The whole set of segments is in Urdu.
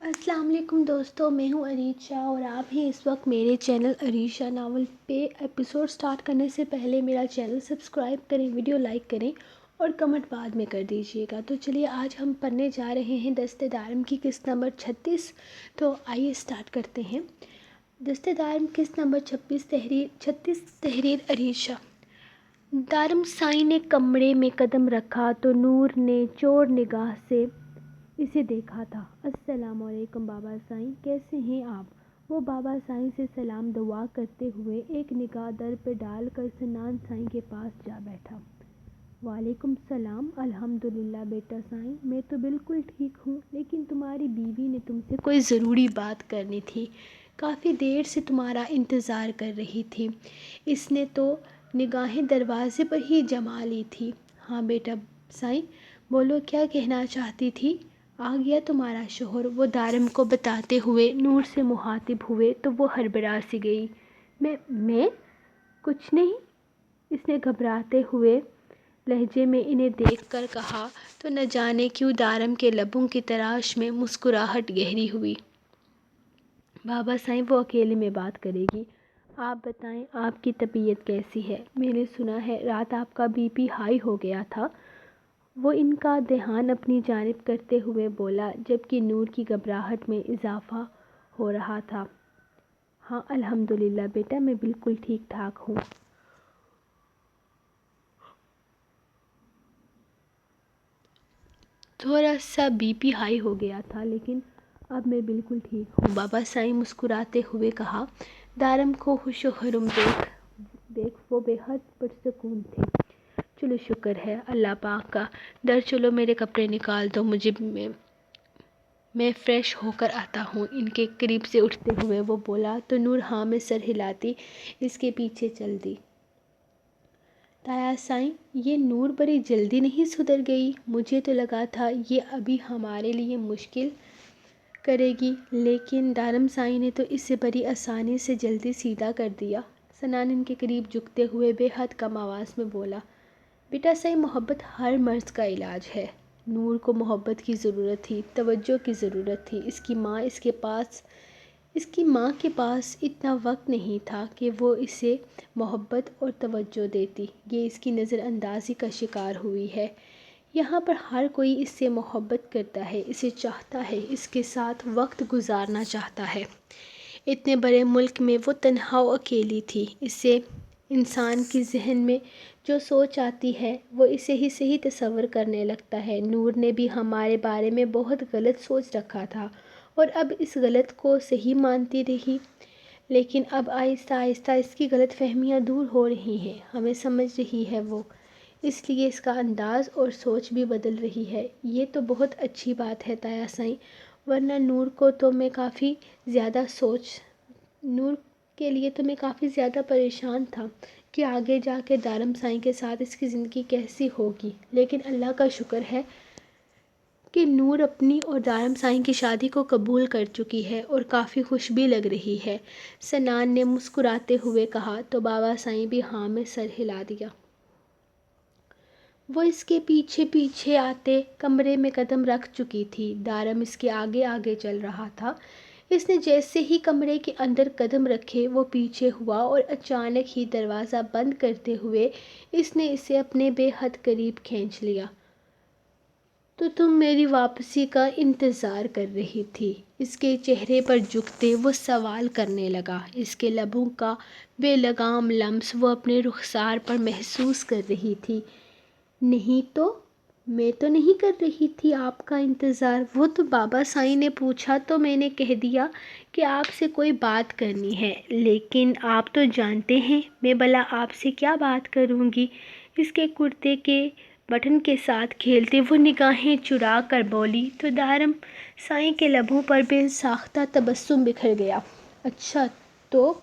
السلام علیکم دوستو، میں ہوں عریشہ اور آپ ہیں اس وقت میرے چینل عریشہ ناول پہ۔ ایپیسوڈ سٹارٹ کرنے سے پہلے میرا چینل سبسکرائب کریں، ویڈیو لائک کریں اور کمنٹ بعد میں کر دیجیے گا۔ تو چلیے آج ہم پڑھنے جا رہے ہیں دستِ دارم کی قسط نمبر 36۔ تو آئیے سٹارٹ کرتے ہیں۔ دستِ دارم قسط نمبر 36 تحریر عریشہ۔ دارم سائیں نے کمرے میں قدم رکھا تو نور نے چور نگاہ سے اسے دیکھا تھا۔ السلام علیکم بابا سائیں، کیسے ہیں آپ؟ وہ بابا سائیں سے سلام دعا کرتے ہوئے ایک نگاہ در پہ ڈال کر سنان سائیں کے پاس جا بیٹھا۔ وعلیکم السلام، الحمدللہ بیٹا سائیں، میں تو بالکل ٹھیک ہوں، لیکن تمہاری بیوی نے تم سے کوئی ضروری بات کرنی تھی، کافی دیر سے تمہارا انتظار کر رہی تھی۔ اس نے تو نگاہیں دروازے پر ہی جما لی تھی۔ ہاں بیٹا سائیں، بولو کیا کہنا چاہتی تھی؟ آ گیا تمہارا شوہر، وہ دارم کو بتاتے ہوئے نور سے مخاطب ہوئے تو وہ ہڑبڑا سی گئی۔ میں کچھ نہیں، اس نے گھبراتے ہوئے لہجے میں انہیں دیکھ کر کہا تو نہ جانے کیوں دارم کے لبوں کی تراش میں مسکراہٹ گہری ہوئی۔ بابا سائیں وہ اکیلے میں بات کرے گی۔ آپ بتائیں آپ کی طبیعت کیسی ہے؟ میں نے سنا ہے رات آپ کا بی پی ہائی ہو گیا تھا۔ وہ ان کا دھیان اپنی جانب کرتے ہوئے بولا، جبکہ نور کی گھبراہٹ میں اضافہ ہو رہا تھا۔ ہاں الحمدللہ بیٹا، میں بالکل ٹھیک ٹھاک ہوں۔ تھوڑا سا بی پی ہائی ہو گیا تھا، لیکن اب میں بالکل ٹھیک ہوں، بابا سائیں مسکراتے ہوئے کہا۔ دارم کو خوش و خرم دیکھ وہ بے حد پرسکون تھے۔ چلو شکر ہے اللہ پاک کا۔ در چلو میرے کپڑے نکال دو مجھے، میں فریش ہو کر آتا ہوں۔ ان کے قریب سے اٹھتے ہوئے وہ بولا تو نور ہاں میں سر ہلاتی اس کے پیچھے چل دی۔ تایا سائیں، یہ نور بڑی جلدی نہیں سدھر گئی؟ مجھے تو لگا تھا یہ ابھی ہمارے لیے مشکل کرے گی، لیکن دارم سائیں نے تو اسے بڑی آسانی سے جلدی سیدھا کر دیا۔ سنان ان کے قریب جھکتے ہوئے بے حد کم آواز میں بولا، بیٹا سائیں محبت ہر مرض کا علاج ہے۔ نور کو محبت کی ضرورت تھی، توجہ کی ضرورت تھی۔ اس کی ماں کے پاس اتنا وقت نہیں تھا کہ وہ اسے محبت اور توجہ دیتی۔ یہ اس کی نظر اندازی کا شکار ہوئی ہے۔ یہاں پر ہر کوئی اس سے محبت کرتا ہے، اسے چاہتا ہے، اس کے ساتھ وقت گزارنا چاہتا ہے۔ اتنے بڑے ملک میں وہ تنہا و اکیلی تھی۔ اسے انسان کی ذہن میں جو سوچ آتی ہے وہ اسے ہی صحیح تصور کرنے لگتا ہے۔ نور نے بھی ہمارے بارے میں بہت غلط سوچ رکھا تھا اور اب اس غلط کو صحیح مانتی رہی، لیکن اب آہستہ آہستہ اس کی غلط فہمیاں دور ہو رہی ہیں، ہمیں سمجھ رہی ہے وہ، اس لیے اس کا انداز اور سوچ بھی بدل رہی ہے۔ یہ تو بہت اچھی بات ہے تایا سائیں، ورنہ نور کے لیے تو میں کافی زیادہ پریشان تھا کہ آگے جا کے دارم سائیں کے ساتھ اس کی زندگی کیسی ہوگی، لیکن اللہ کا شکر ہے کہ نور اپنی اور دارم سائیں کی شادی کو قبول کر چکی ہے اور کافی خوش بھی لگ رہی ہے۔ سنان نے مسکراتے ہوئے کہا تو بابا سائیں بھی ہاں میں سر ہلا دیا۔ وہ اس کے پیچھے پیچھے آتے کمرے میں قدم رکھ چکی تھی۔ دارم اس کے آگے آگے چل رہا تھا۔ اس نے جیسے ہی کمرے کے اندر قدم رکھے وہ پیچھے ہوا اور اچانک ہی دروازہ بند کرتے ہوئے اس نے اسے اپنے بے حد قریب کھینچ لیا۔ تو تم میری واپسی کا انتظار کر رہی تھی؟ اس کے چہرے پر جھکتے وہ سوال کرنے لگا۔ اس کے لبوں کا بے لگام لمس وہ اپنے رخسار پر محسوس کر رہی تھی۔ نہیں تو میں تو نہیں کر رہی تھی آپ کا انتظار، وہ تو بابا سائیں نے پوچھا تو میں نے کہہ دیا کہ آپ سے کوئی بات کرنی ہے، لیکن آپ تو جانتے ہیں میں بھلا آپ سے کیا بات کروں گی؟ اس کے کرتے کے بٹن کے ساتھ کھیلتے وہ نگاہیں چرا کر بولی تو دارم سائیں کے لبوں پر بے ساختہ تبسم بکھر گیا۔ اچھا تو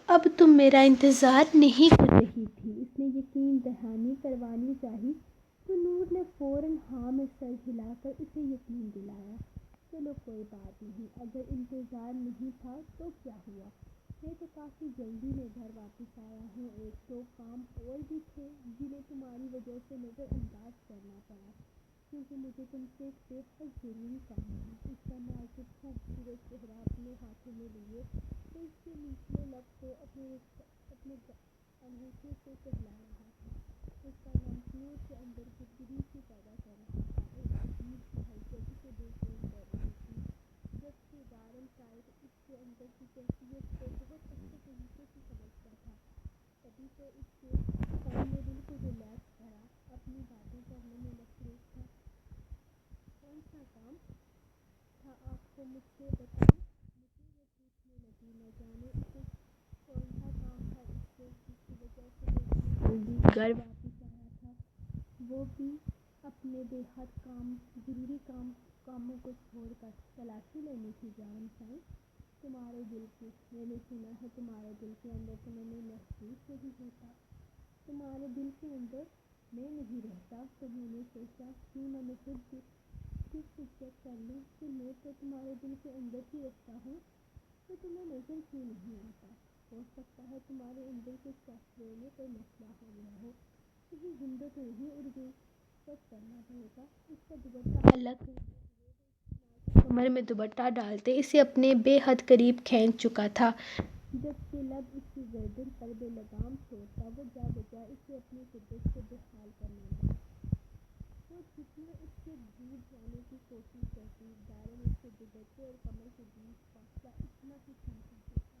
اب تم میرا انتظار نہیں کر رہی تھی؟ اس نے یقین دہانی کروانی چاہی تو نور نے فوراً ہاں میں سر ہلا کر اسے یقین دلایا۔ چلو کوئی بات نہیں، اگر انتظار نہیں تھا تو کیا ہوا، میں تو کافی جلدی میں گھر واپس آیا ہوں، ایک دو کام اور بھی تھے جنہیں تمہاری وجہ سے نظر انداز کرنا پڑا، کیونکہ مجھے تم سے ایک بے حد ضروری کام ہے، اس کا میں خوبصورت چہرہ اپنے ہاتھوں میں لیے تو اس کے نچلے لب کو اپنے انگوٹھے سے ٹہلا رہا تھا۔ اس کا لمس نور کے اندر گدگدی سی پیدا کر رہا تھا، ایک عجیب سی ہلچل اسے بے چین کر رہی تھی، جبکہ دارن شاید اس کے اندر کی کیفیت کو بہت اچھے طریقے سے سمجھتا تھا۔ تبھی تو اس کے سامنے بالکل ریلیکس کھڑا اپنی باتیں کرنے میں مصروف تھا۔ کون سا کام تھا آپ کو مجھ سے بتائیں، مجھے وہ پوچھنے لگی۔ نہ جانے اسے کون سا کام تھا اس سے جس کی وجہ سے وہ اتنی جلدی گھر واپس آیا تھا، وہ بھی اپنے بے حد ضروری کاموں کو چھوڑ کر۔ تلاشی لینی تھی جان سائیں تمہارے دل کی، میں نے سنا ہے تمہارے دل کے اندر تمہیں محسوس نہیں ہوتا۔ تمہارے دل کے اندر میں نہیں رہتا تو میں نے سوچا کیوں نہ میں خود چیک کر لوں کہ میں تو تمہارے دل کے اندر ہی رہتا ہوں، تو تمہیں نظر کیوں نہیں آتا۔ ہو سکتا ہے تمہارے اندر کے سافٹ ویئر میں کوئی مسئلہ ہو گیا ہو، کہیں ونڈو تو نہیں اڑ گئی۔ چیک کرنا پڑے گا۔ اس کا دوپٹہ الگ کرتے ہوئے وہ کمر میں دوپٹہ ڈالتے اسے اپنے بے حد قریب کھینچ چکا تھا، جبکہ لب اس کی گردن پر بے لگام چھوڑتا وہ جا بجا اسے اپنی قدرت سے بے حال کرنے لگا۔ وہ جتنا اس سے دور جانے کی کوشش کرتی، دارن اس کے دوپٹے اور کمر کے بیچ فاصلہ اتنا ہی کم کرتا تھا۔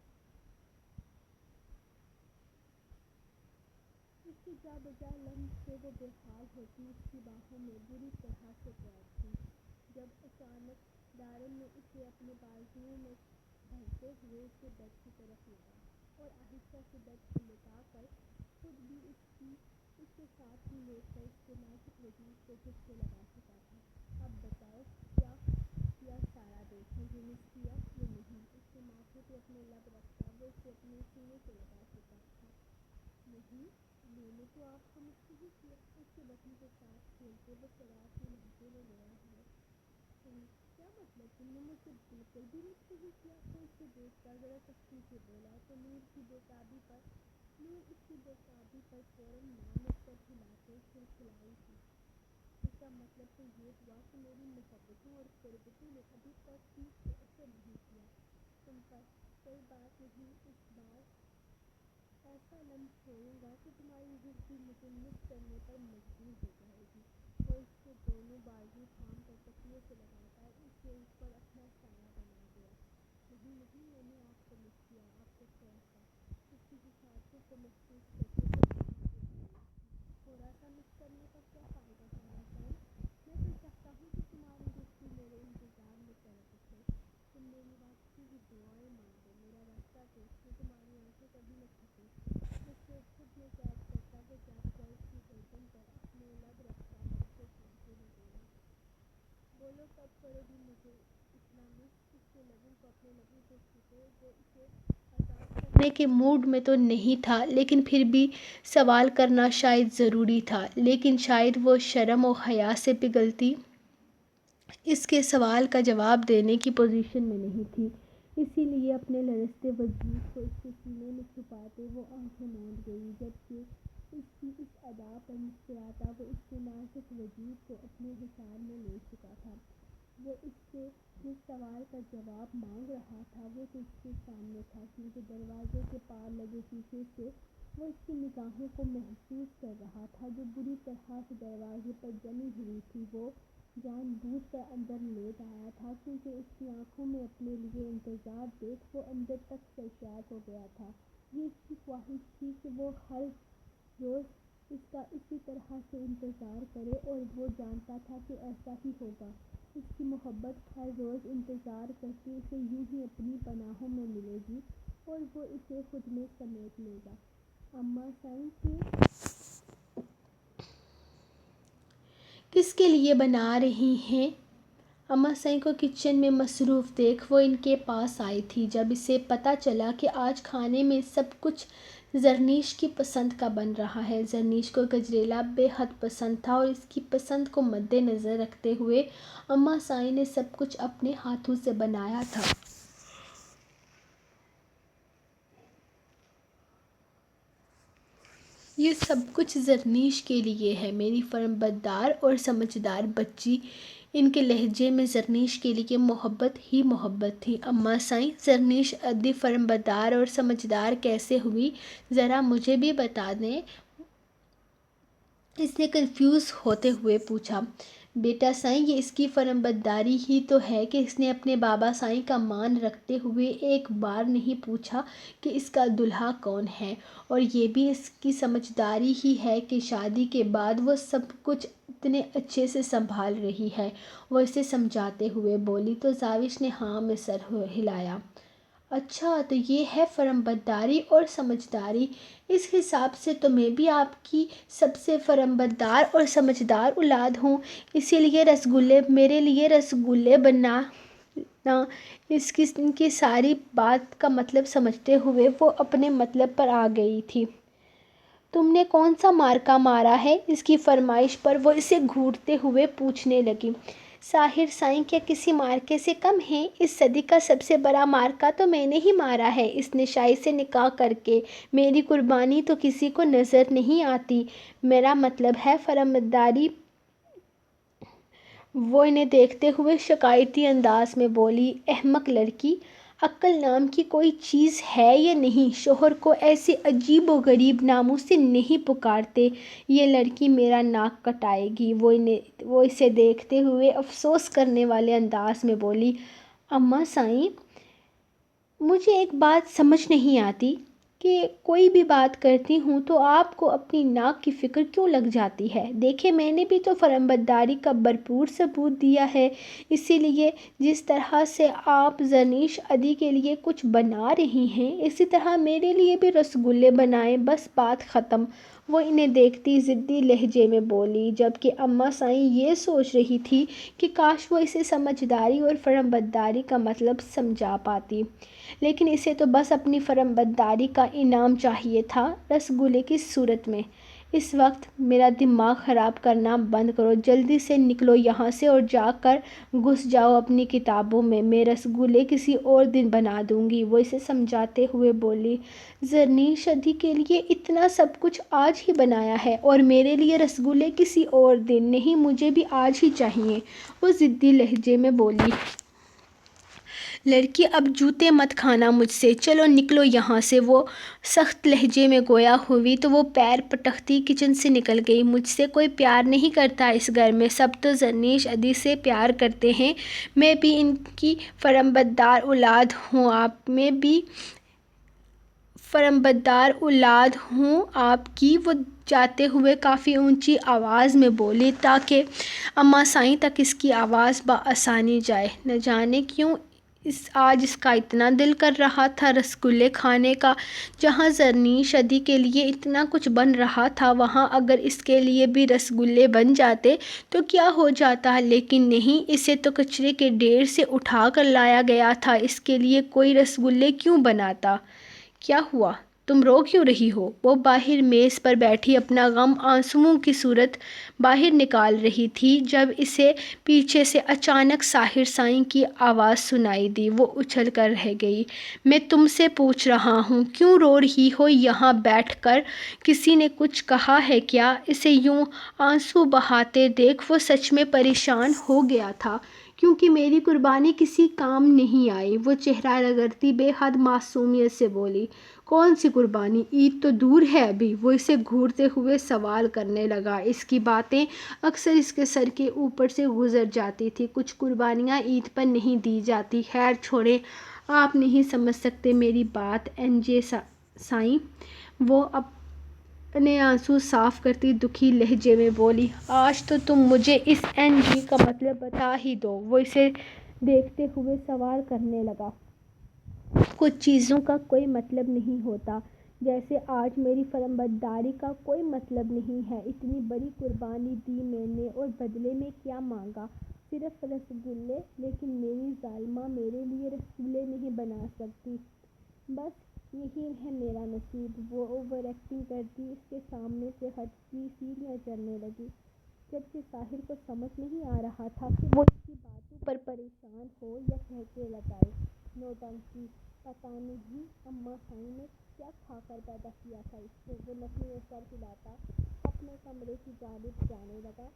اس کے جا بجا لمس سے وہ بے حال ہوتی اس کی باہوں میں بری طرح سے قید تھی، جب اچانک دارن نے اسے اپنے بازوؤں میں دھرتے ہوئے اس کے بیڈ کی طرف لایا اور آہستہ سے بیڈ سے لٹا کر خود بھی اس کے ساتھ ہی لیٹ کر اس کے نازک وجود کو پھر سے لگا چکا تھا۔ اب بتاؤ کیا کیا سارا دیکھیں، جو مس کیا یہ نہیں۔ اس کے ماتھے پہ اپنے لب رکھتا وہ اسے اپنے سینے سے لگا چکا تھا۔ نہیں، میں نے تو آپ کو مس نہیں کیا، اس کے بٹن کے ساتھ کھیلتے وہ شرارتی لہجے میں بولا ہے۔ کیا مطلب تم نے مجھے بالکل بھی مس نہیں کیا؟ وہ اس سے دیکھ کر ذرا سختی سے بولا تو نور اس کی بےتابی پر فوراً نام اس پر ہلاتے کھلکھلائی تھی۔ اس کا مطلب تو یہ ہوا کہ میری محبتوں اور قربتوں نے ابھی تک ٹھیک سے اثر نہیں کیا تم پر۔ کوئی بات نہیں، اس بار ایسا لمس چھوڑوں گا کہ تمہاری روح بھی مجھے مس کرنے پر مجبور ہو جائے گی۔ وہ اس کے دونوں بازو تھام کر تکیے سے لگاتار اس کے اوپر اپنا سایہ بنا گیا۔ نہیں، میں نے آپ کو مس کیا، آپ کو تھوڑا سا۔ اس کی حساسیت کو محسوس کرتے ہوئے تھوڑا سا مس کرنے کا کیا فائدہ سارا سائن؟ میں تو چاہتا ہوں کہ تمہاری روح بھی میرے انتظار میں تڑپ اٹھے۔ تم میری واپسی کی دعائیں مانگو، میرا راستہ دیکھو، تمہاری آنکھیں کبھی نہ تھکیں۔ اس سے خود میں قید کرتا وہ جاگ کر اس کی گردن پر اپنے لب رکھتا ہلکے لہجے میں بولا۔ بولو کب کرو گی مجھے اتنا مس؟ اس کے لبوں کو اپنے لبوں سے چھپے وہ اسے عذاب کرنے کے موڈ میں تو نہیں تھا، لیکن پھر بھی سوال کرنا شاید ضروری تھا، لیکن شاید وہ شرم و حیا سے پگھلتی اس کے سوال کا جواب دینے کی پوزیشن میں نہیں تھی، اسی لیے اپنے لرزتے وجود کو اس کے سینے میں چھپاتے وہ آنکھیں موند گئی، جبکہ اس کی اس ادا پر مسکراتا وہ اس کے نازک وجود کو اپنے حصار میں لے چکا تھا۔ وہ اس سے جس سوال کا جواب مانگ رہا تھا وہ تو اس کے سامنے تھا، کیونکہ دروازے کے پار لگے شیشے سے وہ اس کی نگاہوں کو محسوس کر رہا تھا جو بری طرح سے دروازے پر جمی ہوئی تھی۔ وہ جان بوجھ کر اندر لیٹ آیا تھا کیونکہ اس کی آنکھوں میں اپنے لیے انتظار دیکھ وہ اندر تک سرشار ہو گیا تھا۔ یہ اس کی خواہش تھی کہ وہ ہر روز اس کا اسی طرح سے انتظار کرے، اور وہ جانتا تھا کہ ایسا ہی ہوگا۔ اس کی محبت ہر روز انتظار کرتی اسے یوں ہی اپنی پناہوں میں ملے گی اور وہ اسے خود میں سمیٹ لے گا۔ اماں سائیں کس کے لیے بنا رہی ہیں؟ اماں سائیں کو کچن میں مصروف دیکھ وہ ان کے پاس آئی تھی۔ جب اسے پتہ چلا کہ آج کھانے میں سب کچھ زرنیش کی پسند کا بن رہا ہے۔ زرنیش کو گجریلا بے حد پسند تھا اور اس کی پسند کو مد نظر رکھتے ہوئے اماں سائیں نے سب کچھ اپنے ہاتھوں سے بنایا تھا۔ یہ سب کچھ زرنیش کے لیے ہے، میری فرمبردار اور سمجھدار بچی۔ ان کے لہجے میں زرنیش کے لیے محبت ہی محبت تھی۔ اماں سائیں، زرنیش ادھی فرمانبردار اور سمجھدار کیسے ہوئی، ذرا مجھے بھی بتا دیں، اس نے کنفیوز ہوتے ہوئے پوچھا۔ بیٹا سائیں، یہ اس کی فرمانبرداری ہی تو ہے کہ اس نے اپنے بابا سائیں کا مان رکھتے ہوئے ایک بار نہیں پوچھا کہ اس کا دلہا کون ہے، اور یہ بھی اس کی سمجھداری ہی ہے کہ شادی کے بعد وہ سب کچھ اتنے اچھے سے سنبھال رہی ہے۔ وہ اسے سمجھاتے ہوئے بولی تو زاوش نے ہاں میں سر ہلایا۔ اچھا، تو یہ ہے فرمانبرداری اور سمجھداری، اس حساب سے تو میں بھی آپ کی سب سے فرمانبردار اور سمجھدار اولاد ہوں، اسی لیے میرے لیے رسگلے بنانا۔ ان کی ساری بات کا مطلب سمجھتے ہوئے وہ اپنے مطلب پر آ گئی تھی۔ تم نے کون سا مارکا مارا ہے؟ اس کی فرمائش پر وہ اسے گھورتے ہوئے پوچھنے لگی۔ ساحر سائیں کیا کسی مارکے سے کم ہیں؟ اس صدی کا سب سے بڑا مارکا تو میں نے ہی مارا ہے، اس نے شاہی سے نکاح کر کے، میری قربانی تو کسی کو نظر نہیں آتی، میرا مطلب ہے فرمانبرداری۔ وہ انہیں دیکھتے ہوئے شکایتی انداز میں بولی، احمق لڑکی، عقل نام کی کوئی چیز ہے یا نہیں؟ شوہر کو ایسے عجیب و غریب ناموں سے نہیں پکارتے۔ یہ لڑکی میرا ناک کٹائے گی۔ وہ اسے دیکھتے ہوئے افسوس کرنے والے انداز میں بولی، اماں سائیں، مجھے ایک بات سمجھ نہیں آتی کہ کوئی بھی بات کرتی ہوں تو آپ کو اپنی ناک کی فکر کیوں لگ جاتی ہے؟ دیکھیں، میں نے بھی تو فرمانبرداری کا بھرپور ثبوت دیا ہے، اسی لیے جس طرح سے آپ زرنیش ادھی کے لیے کچھ بنا رہی ہیں، اسی طرح میرے لیے بھی رسگلے بنائیں، بس بات ختم۔ وہ انہیں دیکھتی ضدی لہجے میں بولی، جبکہ اماں سائیں یہ سوچ رہی تھی کہ کاش وہ اسے سمجھداری اور فرمانبرداری کا مطلب سمجھا پاتی، لیکن اسے تو بس اپنی فرمانبرداری کا انعام چاہیے تھا، رسگلے کی صورت میں۔ اس وقت میرا دماغ خراب کرنا بند کرو، جلدی سے نکلو یہاں سے اور جا کر گھس جاؤ اپنی کتابوں میں رسگلے کسی اور دن بنا دوں گی۔ وہ اسے سمجھاتے ہوئے بولی، زرنیش ادھی کے لیے اتنا سب کچھ آج ہی بنایا ہے اور میرے لیے رسگلے کسی اور دن؟ نہیں، مجھے بھی آج ہی چاہیے، وہ ضدی لہجے میں بولی۔ لڑکی، اب جوتے مت کھانا مجھ سے، چلو نکلو یہاں سے۔ وہ سخت لہجے میں گویا ہوئی تو وہ پیر پٹکتی کچن سے نکل گئی۔ مجھ سے کوئی پیار نہیں کرتا اس گھر میں، سب تو زرنیش ادھی سے پیار کرتے ہیں، میں بھی ان کی فرمانبردار اولاد ہوں، میں بھی فرمانبردار اولاد ہوں آپ کی۔ وہ جاتے ہوئے کافی اونچی آواز میں بولی تاکہ اماں سائیں تک اس کی آواز بآسانی جائے۔ نہ جانے کیوں آج اس کا اتنا دل کر رہا تھا رسگلے کھانے کا، جہاں زرنیش ادھی کے لیے اتنا کچھ بن رہا تھا، وہاں اگر اس کے لیے بھی رسگلے بن جاتے تو کیا ہو جاتا، لیکن نہیں، اسے تو کچرے کے ڈھیر سے اٹھا کر لایا گیا تھا، اس کے لیے کوئی رسگلے کیوں بناتا؟ کیا ہوا؟ تم رو کیوں رہی ہو؟ وہ باہر میز پر بیٹھی اپنا غم آنسوؤں کی صورت باہر نکال رہی تھی، جب اسے پیچھے سے اچانک ساحر سائیں کی آواز سنائی دی۔ وہ اچھل کر رہ گئی۔ میں تم سے پوچھ رہا ہوں، کیوں رو رہی ہو یہاں بیٹھ کر؟ کسی نے کچھ کہا ہے کیا؟ اسے یوں آنسو بہاتے دیکھ وہ سچ میں پریشان ہو گیا تھا، کیونکہ میری قربانی کسی کام نہیں آئی۔ وہ چہرہ رگڑتی بے حد معصومیت سے بولی، کون سی قربانی؟ عید تو دور ہے ابھی۔ وہ اسے گھورتے ہوئے سوال کرنے لگا۔ اس کی باتیں اکثر اس کے سر کے اوپر سے گزر جاتی تھیں۔ کچھ قربانیاں عید پر نہیں دی جاتی۔ خیر چھوڑیں، آپ نہیں سمجھ سکتے میری بات این جے سائیں۔ وہ اپنے آنسو صاف کرتی دکھی لہجے میں بولی، آج تو تم مجھے اس این جی کا مطلب بتا ہی دو۔ وہ اسے دیکھتے ہوئے سوال کرنے لگا، کچھ چیزوں کا کوئی مطلب نہیں ہوتا، جیسے آج میری فرمانبرداری کا کوئی مطلب نہیں ہے۔ اتنی بڑی قربانی دی میں نے اور بدلے میں کیا مانگا؟ صرف رسگلے، لیکن میری ظالمہ میرے لیے رسگلے نہیں بنا سکتی، بس یہی ہے میرا نصیب۔ وہ اوور ایکٹنگ کرتی اس کے سامنے سے ہٹتی، سیڑھیاں چڑھنے لگی، جبکہ ساحر کو سمجھ نہیں آ رہا تھا کہ وہ اس کی باتوں پر پریشان ہو یا ٹھہکے لگائے۔ نوٹنکی، پتہ نہیں اماں سائیں نے کیا کھا کر پیدا کیا تھا اس کو۔ وہ نفی میں سر ہلاتا اپنے کمرے کی جانب جانے لگا۔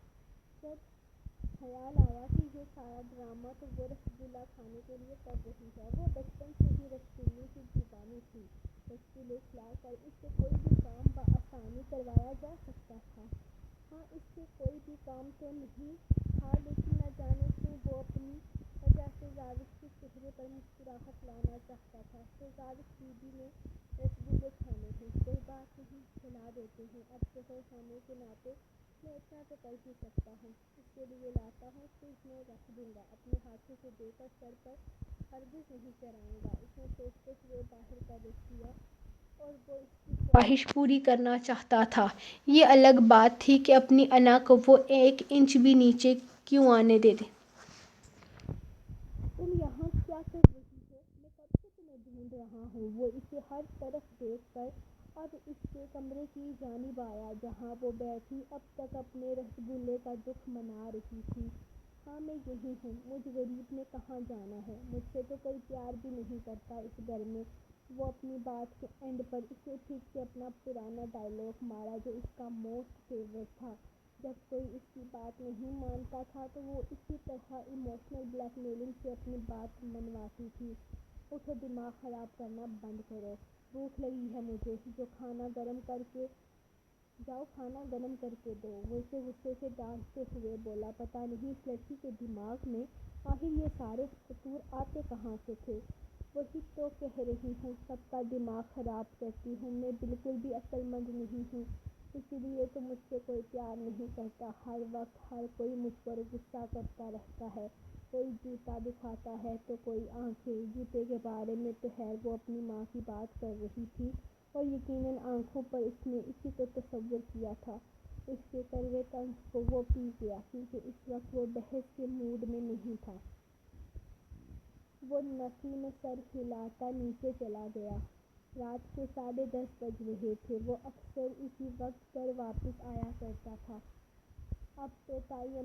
جب خیال آیا کہ یہ سارا ڈرامہ تو وہ رسگلا کھانے کے لیے کر رہی ہے۔ وہ بچپن سے ہی رسگلے کی دیوانی تھی۔ رسگلے کھلا کر اس سے کوئی بھی کام بآسانی کروایا جا سکتا تھا۔ ہاں، اس سے کوئی بھی کام تو نہیں تھا، لیکن نہ جانے کیوں وہ اپنی وجہ سے زاوش کے چہرے پر مسکراہٹ لانا چاہتا تھا۔ تو زاوش دیدی نے رسگلے کھانے ہیں، کوئی بات نہیں، کھلا دیتے ہیں۔ اب شوہر ہونے کے ناطے میں اتنا تو کر ہی سکتا ہوں۔ اس کے لیے لاتا ہوں، فریج میں رکھ دوں گا، اپنے ہاتھوں سے دے کر سر پر ہرگز نہیں چڑھاؤں گا۔ اس نے سوچتے ہوئے باہر کا رخ کیا اور وہ اس کی خواہش پوری کرنا چاہتا تھا۔ یہ الگ بات تھی کہ اپنی انا کو وہ 1 انچ بھی نیچے کیوں آنے دے۔ تم یہاں کیا کر رہی ہو؟ میں کب سے تمہیں ڈھونڈ رہا ہوں۔ وہ اسے ہر طرف دیکھ کر اب اس کے کمرے کی جانب آیا، جہاں وہ بیٹھی اب تک اپنے رسگلے کا دکھ منا رہی تھی۔ ہاں، میں یہی ہوں۔ مجھ غریب نے کہاں جانا ہے؟ مجھ سے تو کوئی پیار بھی نہیں کرتا اس گھر میں۔ وہ اپنی بات کے اینڈ پر اسے پھر سے اپنا پرانا ڈائیلاگ مارا جو اس کا موسٹ فیورٹ تھا۔ جب کوئی اس کی بات نہیں مانتا تھا تو وہ اسی طرح ایموشنل بلیک میلنگ سے اپنی بات منواتی تھی۔ اٹھو، دماغ خراب کرنا بند کرو۔ بھوک لگی ہے مجھے، جاؤ کھانا گرم کر کے دو۔ وہ اسے غصے سے ڈانٹتے ہوئے بولا، پتہ نہیں اس لڑکی کے دماغ میں آخر یہ سارے فطور آتے کہاں سے تھے۔ وہی تو کہہ رہی ہوں، سب کا دماغ خراب کرتی ہوں۔ میں بالکل بھی عقل مند نہیں ہوں، اسی لیے تو مجھ سے کوئی پیار نہیں کرتا۔ ہر وقت ہر کوئی مجھ پر غصہ کرتا رہتا ہے۔ کوئی جوتا دکھاتا ہے تو کوئی آنکھیں۔ جوتے کے بارے میں تو خیر وہ اپنی ماں کی بات کر رہی تھی، اور یقیناً آنکھوں پر اس نے اسی کو تصور کیا تھا۔ اس کے کڑوے طنز کو وہ پی گیا، کیونکہ اس وقت وہ بحث کے موڈ میں نہیں تھا۔ وہ نفی میں سر ہلاتا نیچے چلا گیا۔ رات کے 10:30 بج رہے تھے۔ وہ اکثر اسی وقت گھر واپس آیا کرتا تھا۔ اب تو تائی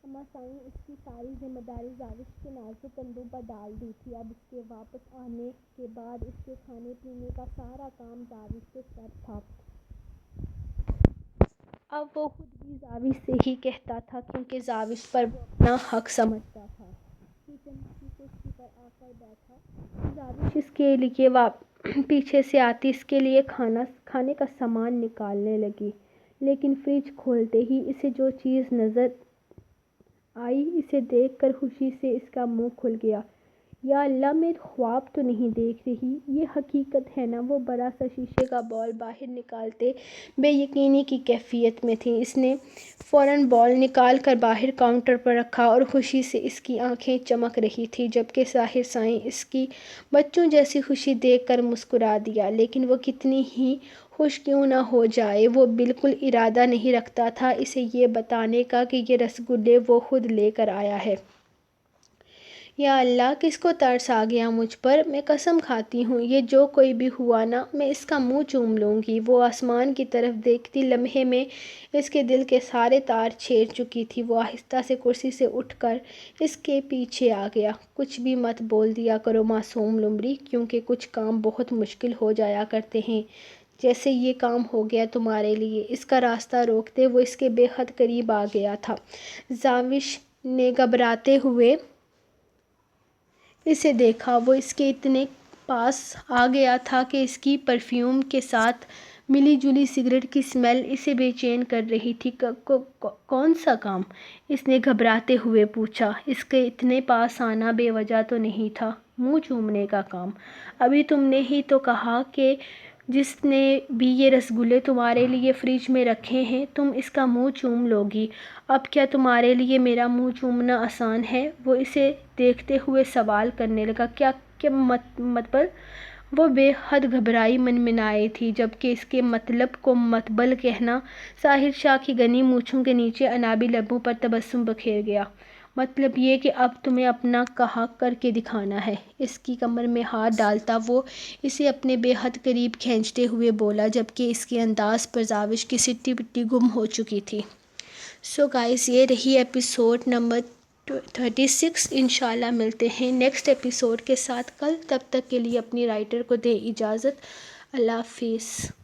اماں سائیں اس کی ساری ذمہ داری زاوش کے نازک کندھوں پر ڈال دی تھی۔ اب اس کے واپس آنے کے بعد اس کے کھانے پینے کا سارا کام زاوش کے سر تھا۔ اب وہ خود بھی زاوش سے ہی کہتا تھا، کیونکہ زاوش پر وہ اپنا حق سمجھتا تھا۔ کچن کی کرسی پر آ کر بیٹھا تو زاوش اس کے لیے پیچھے سے آتی اس کے لیے کھانے کا سامان نکالنے لگی، لیکن فریج کھولتے ہی اسے جو چیز نظر آئی، اسے دیکھ کر خوشی سے اس کا منہ کھل گیا۔ یا اللہ، میں خواب تو نہیں دیکھ رہی، یہ حقیقت ہے نا؟ وہ بڑا سا شیشے کا باؤل باہر نکالتے بے یقینی کی کیفیت میں تھی۔ اس نے فوراً باؤل نکال کر باہر کاؤنٹر پر رکھا اور خوشی سے اس کی آنکھیں چمک رہی تھیں، جبکہ ظاہر سائیں اس کی بچوں جیسی خوشی دیکھ کر مسکرا دیا۔ لیکن وہ کتنی ہی خوش کیوں نہ ہو جائے، وہ بالکل ارادہ نہیں رکھتا تھا اسے یہ بتانے کا کہ یہ رسگلے وہ خود لے کر آیا ہے۔ یا اللہ، کس کو ترس آ گیا مجھ پر؟ میں قسم کھاتی ہوں، یہ جو کوئی بھی ہوا نا، میں اس کا منہ چوم لوں گی۔ وہ آسمان کی طرف دیکھتی لمحے میں اس کے دل کے سارے تار چھیڑ چکی تھی۔ وہ آہستہ سے کرسی سے اٹھ کر اس کے پیچھے آ گیا۔ کچھ بھی مت بول دیا کرو معصوم لمڑی، کیونکہ کچھ کام بہت مشکل ہو جایا کرتے ہیں، جیسے یہ کام ہو گیا تمہارے لیے۔ اس کا راستہ روکتے وہ اس کے بے حد قریب آ گیا تھا۔ زاوش نے گھبراتے ہوئے اسے دیکھا۔ وہ اس کے اتنے پاس آ گیا تھا کہ اس کی پرفیوم کے ساتھ ملی جلی سگریٹ کی سمیل اسے بے چین کر رہی تھی۔ کون سا کام؟ اس نے گھبراتے ہوئے پوچھا۔ اس کے اتنے پاس آنا بے وجہ تو نہیں تھا۔ منہ چومنے کا کام؟ ابھی تم نے ہی تو کہا کہ جس نے بھی یہ رسگلے تمہارے لیے فریج میں رکھے ہیں، تم اس کا منہ چوم لو گی۔ اب کیا تمہارے لیے میرا منہ چومنا آسان ہے؟ وہ اسے دیکھتے ہوئے سوال کرنے لگا۔ کیا مطلب؟ وہ بے حد گھبرائی منمنائی تھی، جبکہ اس کے مطلب کو مطبل کہنا۔ ظاہر شاہ کی گھنی مونچھوں کے نیچے انابی لبوں پر تبسم بکھیر گیا۔ مطلب یہ کہ اب تمہیں اپنا کہا کر کے دکھانا ہے۔ اس کی کمر میں ہاتھ ڈالتا وہ اسے اپنے بے حد قریب کھینچتے ہوئے بولا، جبکہ اس کے انداز پر زاوش کی سٹی پٹی گم ہو چکی تھی۔ سو گائز، یہ رہی ایپیسوڈ نمبر 36۔ انشاءاللہ ملتے ہیں نیکسٹ ایپیسوڈ کے ساتھ کل۔ تب تک کے لیے اپنی رائٹر کو دیں اجازت۔ اللہ حافظ۔